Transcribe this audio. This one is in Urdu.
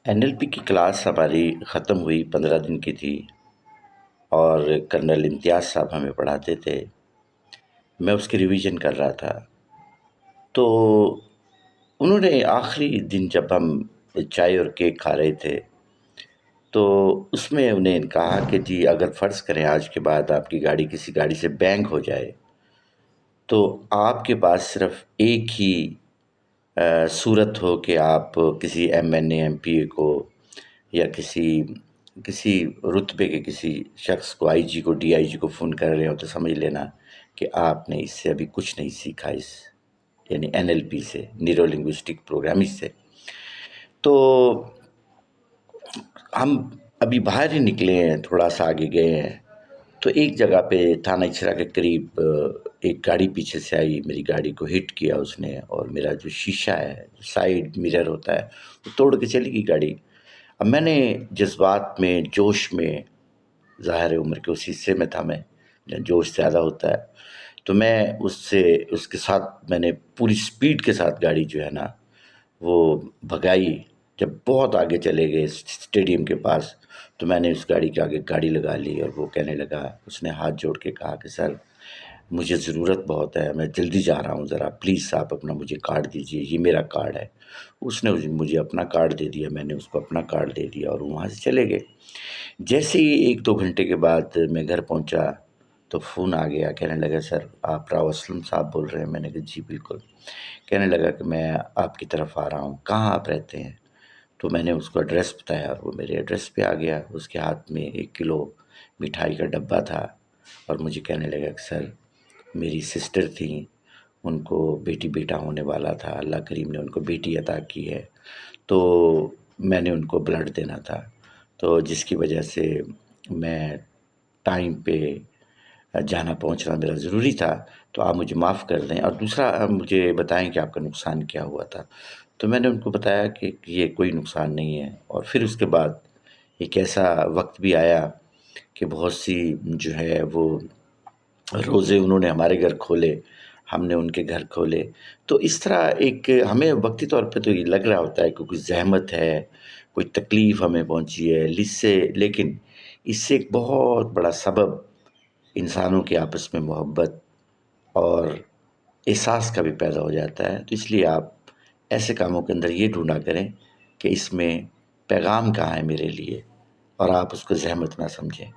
NLP کی کلاس ہماری ختم ہوئی 15 دن کی تھی اور کرنل امتیاز صاحب ہمیں پڑھاتے تھے. میں اس کی ریویژن کر رہا تھا تو انہوں نے آخری دن جب ہم چائے اور کیک کھا رہے تھے تو اس میں انہیں کہا کہ جی اگر فرض کریں آج کے بعد آپ کی گاڑی کسی گاڑی سے بینک ہو جائے تو آپ کے پاس صرف ایک ہی صورت ہو کہ آپ کسی MNA MPA کو یا کسی رتبے کے کسی شخص کو IG کو DIG کو فون کر رہے ہو تو سمجھ لینا کہ آپ نے اس سے ابھی کچھ نہیں سیکھا یعنی NLP سے نیورو لنگوسٹک پروگرامنگ سے. تو ہم ابھی باہر ہی نکلے ہیں، تھوڑا سا آگے گئے ہیں تو ایک جگہ پہ تھانہ اچرا کے قریب ایک گاڑی پیچھے سے آئی، میری گاڑی کو ہٹ کیا اس نے اور میرا جو شیشہ ہے سائیڈ مرر ہوتا ہے وہ توڑ کے چلی گئی گاڑی. اب میں نے جذبات میں جوش میں، ظاہر عمر کے اس حصے میں تھا، میں جوش زیادہ ہوتا ہے تو میں اس کے ساتھ میں نے پوری سپیڈ کے ساتھ گاڑی جو ہے نا وہ بھگائی. جب بہت آگے چلے گئے اسٹیڈیم کے پاس تو میں نے اس گاڑی کے آگے گاڑی لگا لی اور وہ کہنے لگا، اس نے ہاتھ جوڑ کے کہا کہ سر مجھے ضرورت بہت ہے، میں جلدی جا رہا ہوں، ذرا پلیز آپ اپنا مجھے کارڈ دیجئے، یہ میرا کارڈ ہے. اس نے مجھے اپنا کارڈ دے دیا، میں نے اس کو اپنا کارڈ دے دیا اور وہاں سے چلے گئے. جیسے ہی 1-2 گھنٹے کے بعد میں گھر پہنچا تو فون آ گیا، کہنے لگا سر آپ راؤ اسلم صاحب بول رہے ہیں؟ میں نے کہا جی بالکل. کہنے لگا کہ میں آپ کی طرف آ رہا ہوں، کہاں آپ رہتے ہیں؟ تو میں نے اس کو ایڈریس بتایا اور وہ میرے ایڈریس پہ آ گیا. اس کے ہاتھ میں 1 کلو مٹھائی کا ڈبہ تھا اور مجھے کہنے لگا کہ سر میری سسٹر تھیں، ان کو بیٹی بیٹا ہونے والا تھا، اللہ کریم نے ان کو بیٹی عطا کی ہے تو میں نے ان کو بلڈ دینا تھا، تو جس کی وجہ سے میں ٹائم پہ جانا پہنچنا میرا ضروری تھا، تو آپ مجھے معاف کر دیں اور دوسرا آپ مجھے بتائیں کہ آپ کا نقصان کیا ہوا تھا. تو میں نے ان کو بتایا کہ یہ کوئی نقصان نہیں ہے. اور پھر اس کے بعد ایک ایسا وقت بھی آیا کہ بہت سی جو ہے وہ روزے انہوں نے ہمارے گھر کھولے، ہم نے ان کے گھر کھولے. تو اس طرح ایک ہمیں وقتی طور پہ تو یہ لگ رہا ہوتا ہے کہ کوئی زحمت ہے، کوئی تکلیف ہمیں پہنچی ہے لیکن اس سے ایک بہت بڑا سبب انسانوں کے آپس میں محبت اور احساس کا بھی پیدا ہو جاتا ہے. تو اس لیے آپ ایسے کاموں کے اندر یہ ڈھونڈا کریں کہ اس میں پیغام کہاں ہے میرے لیے اور آپ اس کو زحمت نہ سمجھیں.